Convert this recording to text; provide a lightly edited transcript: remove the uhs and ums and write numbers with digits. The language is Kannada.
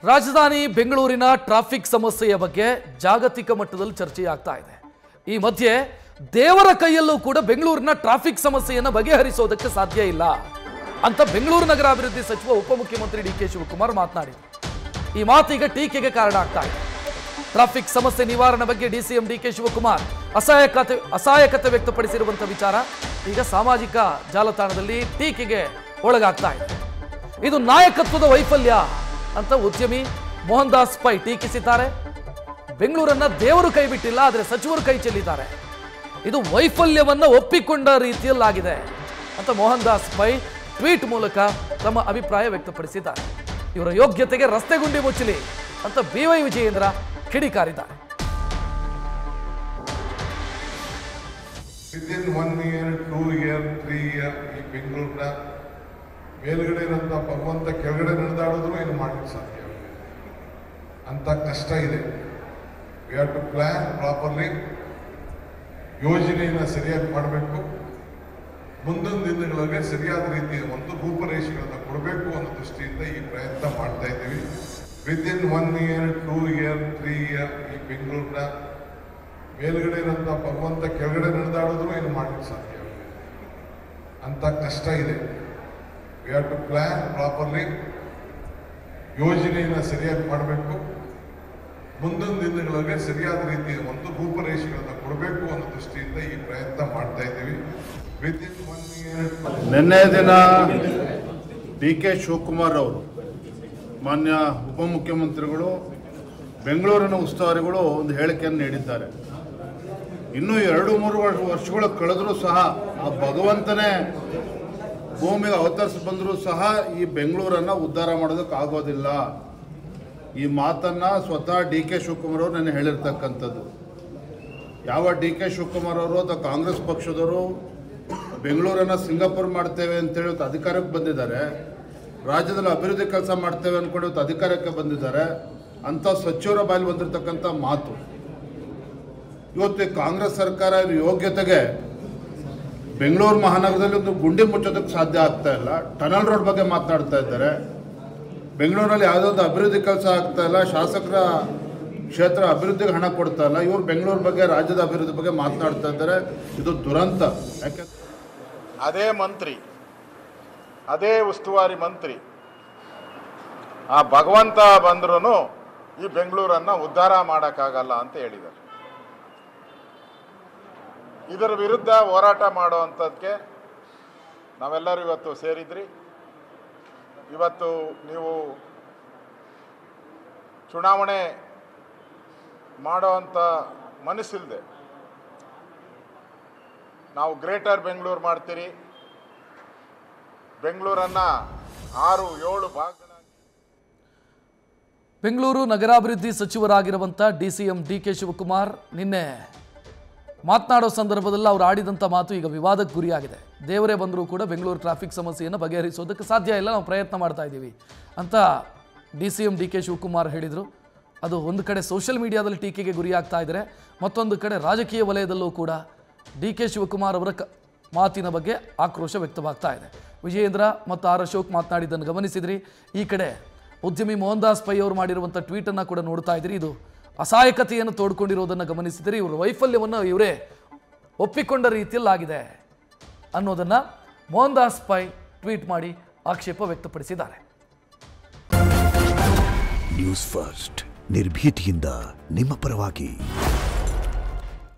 ರಾಜಧಾನಿ ಬೆಂಗಳೂರಿನ ಟ್ರಾಫಿಕ್ ಸಮಸ್ಯೆಯ ಬಗ್ಗೆ ಜಾಗತಿಕ ಮಟ್ಟದಲ್ಲಿ ಚರ್ಚೆಯಾಗ್ತಾ ಇದೆ. ಈ ಮಧ್ಯೆ ದೇವರ ಕೈಯಲ್ಲೂ ಕೂಡ ಬೆಂಗಳೂರಿನ ಟ್ರಾಫಿಕ್ ಸಮಸ್ಯೆಯನ್ನು ಬಗೆಹರಿಸೋದಕ್ಕೆ ಸಾಧ್ಯ ಇಲ್ಲ ಅಂತ ಬೆಂಗಳೂರು ನಗರಾಭಿವೃದ್ಧಿ ಸಚಿವ ಉಪಮುಖ್ಯಮಂತ್ರಿ ಡಿ.ಕೆ. ಶಿವಕುಮಾರ್ ಮಾತನಾಡಿದರು. ಈ ಮಾತೀಗ ಟೀಕೆಗೆ ಕಾರಣ ಆಗ್ತಾ ಇದೆ. ಟ್ರಾಫಿಕ್ ಸಮಸ್ಯೆ ನಿವಾರಣೆ ಬಗ್ಗೆ ಡಿಸಿಎಂ ಡಿ.ಕೆ. ಶಿವಕುಮಾರ್ ಅಸಹಾಯಕತೆ ವ್ಯಕ್ತಪಡಿಸಿರುವಂತಹ ವಿಚಾರ ಈಗ ಸಾಮಾಜಿಕ ಜಾಲತಾಣದಲ್ಲಿ ಟೀಕೆಗೆ ಒಳಗಾಗ್ತಾ ಇದೆ. ಇದು ನಾಯಕತ್ವದ ವೈಫಲ್ಯ ಅಂತ ಉದ್ಯಮಿ ಮೋಹನ್ ದಾಸ್ ಪೈ ಟೀಕಿಸಿದ್ದಾರೆ. ಬೆಂಗಳೂರನ್ನ ದೇವರು ಕೈ ಬಿಟ್ಟಿಲ್ಲ, ಆದರೆ ಸಚಿವರು ಕೈ ಚೆಲ್ಲಿದ್ದಾರೆ. ಇದು ವೈಫಲ್ಯವನ್ನ ಒಪ್ಪಿಕೊಂಡ ರೀತಿಯಲ್ಲಾಗಿದೆ ಅಂತ ಮೋಹನ್ ದಾಸ್ ಪೈ ಟ್ವೀಟ್ ಮೂಲಕ ತಮ್ಮ ಅಭಿಪ್ರಾಯ ವ್ಯಕ್ತಪಡಿಸಿದ್ದಾರೆ. ಇವರ ಯೋಗ್ಯತೆಗೆ ರಸ್ತೆ ಗುಂಡಿ ಮುಚ್ಚಲಿ ಅಂತ ಬಿ.ವೈ. ವಿಜಯೇಂದ್ರ ಕಿಡಿಕಾರಿದ್ದಾರೆ. ವಿದಿನ್ 1 year, 2 year, 3 year ಈ ಬೆಂಗಳೂರಿನ ಮೇಲ್ಗಡೆ ಇರೋಂಥ ಭಗವಂತ ಕೆಳಗಡೆ ನಡೆದಾಡಿದ್ರು ಏನು ಮಾಡಲಿಕ್ಕೆ ಸಾಧ್ಯ ಅಂತ ಕಷ್ಟ ಇದೆ. We have to plan properly, ಯೋಜನೆಯನ್ನು ಸರಿಯಾಗಿ ಮಾಡಬೇಕು. ಮುಂದಿನ ದಿನಗಳಲ್ಲಿ ಸರಿಯಾದ ರೀತಿಯ ಒಂದು ರೂಪರೇಷೆಗಳನ್ನು ಕೊಡಬೇಕು ಅನ್ನೋ ದೃಷ್ಟಿಯಿಂದ ಈ ಪ್ರಯತ್ನ ಮಾಡ್ತಾ ಇದ್ದೀವಿ. ವಿದಿನ್ 1 year, 2 year, 3 year ಈ ಬೆಂಗಳೂರಿನ ಮೇಲ್ಗಡೆ ಇರೋಂಥ ಭಗವಂತ ಕೆಳಗಡೆ ನಡೆದಾಡಿದ್ರು ಏನು ಮಾಡಲಿಕ್ಕೆ ಸಾಧ್ಯ ಅಂತ ಕಷ್ಟ ಇದೆ. We have to plan properly, ಯೋಜನೆಯನ್ನು ಸರಿಯಾಗಿ ಮಾಡಬೇಕು. ಮುಂದಿನ ದಿನಗಳಲ್ಲಿ ಸರಿಯಾದ ರೀತಿಯ ಒಂದು ರೂಪರೇಷೆಗಳನ್ನು ಕೊಡಬೇಕು ಅನ್ನೋ ದೃಷ್ಟಿಯಿಂದ ಈ ಪ್ರಯತ್ನ ಮಾಡ್ತಾ ಇದ್ದೀವಿ. Within 1 year. ನಿನ್ನೆ ದಿನ ಡಿ.ಕೆ. ಶಿವಕುಮಾರ್ ಅವರು, ಮಾನ್ಯ ಉಪಮುಖ್ಯಮಂತ್ರಿಗಳು, ಬೆಂಗಳೂರಿನ ಉಸ್ತುವಾರಿಗಳು ಒಂದು ಹೇಳಿಕೆಯನ್ನು ನೀಡಿದ್ದಾರೆ. ಇನ್ನೂ 2-3 ವರ್ಷಗಳು ಕಳೆದರೂ ಸಹ ಆ ಭಗವಂತನೇ ಭೂಮಿಗೆ ಅವತರಿಸಿ ಬಂದರೂ ಸಹ ಈ ಬೆಂಗಳೂರನ್ನು ಉದ್ಧಾರ ಮಾಡೋದಕ್ಕಾಗೋದಿಲ್ಲ. ಈ ಮಾತನ್ನು ಸ್ವತಃ ಡಿ.ಕೆ. ಶಿವಕುಮಾರ್ ಅವರು ನೆನ್ನೆ ಹೇಳಿರ್ತಕ್ಕಂಥದ್ದು. ಯಾವ ಡಿ.ಕೆ. ಶಿವಕುಮಾರ್ ಅವರು ಅಥವಾ ಕಾಂಗ್ರೆಸ್ ಪಕ್ಷದವರು ಬೆಂಗಳೂರನ್ನು ಸಿಂಗಾಪುರ್ ಮಾಡ್ತೇವೆ ಅಂತೇಳಿ ಇವತ್ತು ಅಧಿಕಾರಕ್ಕೆ ಬಂದಿದ್ದಾರೆ, ರಾಜ್ಯದಲ್ಲಿ ಅಭಿವೃದ್ಧಿ ಕೆಲಸ ಮಾಡ್ತೇವೆ ಅಂದ್ಕೊಂಡು ಇವತ್ತು ಅಧಿಕಾರಕ್ಕೆ ಬಂದಿದ್ದಾರೆ. ಅಂಥ ಸಚಿವರ ಬಾಯಲ್ಲಿ ಬಂದಿರತಕ್ಕಂಥ ಮಾತು ಇವತ್ತು ಕಾಂಗ್ರೆಸ್ ಸರ್ಕಾರ ಯೋಗ್ಯತೆಗೆ ಬೆಂಗಳೂರು ಮಹಾನಗರದಲ್ಲಿ ಒಂದು ಗುಂಡಿ ಮುಚ್ಚೋದಕ್ಕೆ ಸಾಧ್ಯ ಆಗ್ತಾ ಇಲ್ಲ. ಟನಲ್ ರೋಡ್ ಬಗ್ಗೆ ಮಾತನಾಡ್ತಾ ಇದ್ದಾರೆ. ಬೆಂಗಳೂರಲ್ಲಿ ಯಾವುದೋ ಒಂದು ಅಭಿವೃದ್ಧಿ ಕೆಲಸ ಆಗ್ತಾ ಇಲ್ಲ, ಶಾಸಕರ ಕ್ಷೇತ್ರ ಅಭಿವೃದ್ಧಿಗೆ ಹಣ ಕೊಡ್ತಾ ಇಲ್ಲ. ಇವರು ಬೆಂಗಳೂರು ಬಗ್ಗೆ, ರಾಜ್ಯದ ಅಭಿವೃದ್ಧಿ ಬಗ್ಗೆ ಮಾತನಾಡ್ತಾ ಇದ್ದಾರೆ. ಇದು ದುರಂತ. ಯಾಕೆ ಅದೇ ಮಂತ್ರಿ, ಅದೇ ಉಸ್ತುವಾರಿ ಮಂತ್ರಿ ಆ ಭಗವಂತ ಬಂದ್ರೂ ಈ ಬೆಂಗಳೂರನ್ನು ಉದ್ಧಾರ ಮಾಡೋಕ್ಕಾಗಲ್ಲ ಅಂತ ಹೇಳಿದ್ದಾರೆ. ಇದರ ವಿರುದ್ಧ ಹೋರಾಟ ಮಾಡುವಂಥದ್ದಕ್ಕೆ ನಾವೆಲ್ಲರೂ ಇವತ್ತು ಸೇರಿದ್ರಿ. ಇವತ್ತು ನೀವು ಚುನಾವಣೆ ಮಾಡೋವಂಥ ಮನಸ್ಸಿಲ್ಲದೆ ನಾವು ಗ್ರೇಟರ್ ಬೆಂಗಳೂರು ಮಾಡ್ತೀರಿ, ಬೆಂಗಳೂರನ್ನು 6-7 ಭಾಗಗಳಾಗಿ. ಬೆಂಗಳೂರು ನಗರಾಭಿವೃದ್ಧಿ ಸಚಿವರಾಗಿರುವಂಥ ಡಿಸಿಎಂ ಡಿ.ಕೆ. ಶಿವಕುಮಾರ್ ನಿನ್ನೆ ಮಾತನಾಡೋ ಸಂದರ್ಭದಲ್ಲಿ ಅವರು ಆಡಿದಂಥ ಮಾತು ಈಗ ವಿವಾದಕ್ಕೆ ಗುರಿಯಾಗಿದೆ. ದೇವರೇ ಬಂದರೂ ಕೂಡ ಬೆಂಗಳೂರು ಟ್ರಾಫಿಕ್ ಸಮಸ್ಯೆಯನ್ನು ಬಗೆಹರಿಸೋದಕ್ಕೆ ಸಾಧ್ಯ ಇಲ್ಲ, ನಾವು ಪ್ರಯತ್ನ ಮಾಡ್ತಾ ಇದ್ದೀವಿ ಅಂತ ಡಿಸಿಎಂ ಡಿ.ಕೆ. ಶಿವಕುಮಾರ್ ಹೇಳಿದರು. ಅದು ಒಂದು ಕಡೆ ಸೋಷಿಯಲ್ ಮೀಡಿಯಾದಲ್ಲಿ ಟೀಕೆಗೆ ಗುರಿಯಾಗ್ತಾ ಇದ್ದಾರೆ, ಮತ್ತೊಂದು ಕಡೆ ರಾಜಕೀಯ ವಲಯದಲ್ಲೂ ಕೂಡ ಡಿ.ಕೆ. ಶಿವಕುಮಾರ್ ಅವರ ಮಾತಿನ ಬಗ್ಗೆ ಆಕ್ರೋಶ ವ್ಯಕ್ತವಾಗ್ತಾ ಇದೆ. ವಿಜಯೇಂದ್ರ ಮತ್ತು ಆರ್ ಅಶೋಕ್ ಮಾತನಾಡಿದ್ದನ್ನು ಗಮನಿಸಿದ್ರಿ. ಈ ಕಡೆ ಉದ್ಯಮಿ ಮೋಹನ್ ದಾಸ್ ಪೈ ಅವರು ಮಾಡಿರುವಂಥ ಟ್ವೀಟನ್ನು ಕೂಡ ನೋಡ್ತಾ ಇದ್ರಿ. ಇದು ಅಸಹಾಯಕತೆಯನ್ನು ತೋಡ್ಕೊಂಡಿರೋದನ್ನು ಗಮನಿಸಿದರೆ ಇವರ ವೈಫಲ್ಯವನ್ನು ಇವರೇ ಒಪ್ಪಿಕೊಂಡ ರೀತಿಯಲ್ಲಾಗಿದೆ ಅನ್ನೋದನ್ನು ಮೋಹನ್ ದಾಸ್ ಪೈ ಟ್ವೀಟ್ ಮಾಡಿ ಆಕ್ಷೇಪ ವ್ಯಕ್ತಪಡಿಸಿದ್ದಾರೆ. ನ್ಯೂಸ್ ಫಸ್ಟ್ ನಿರ್ಭೀತಿಯಿಂದ ನಿಮ್ಮ ಪರವಾಗಿ.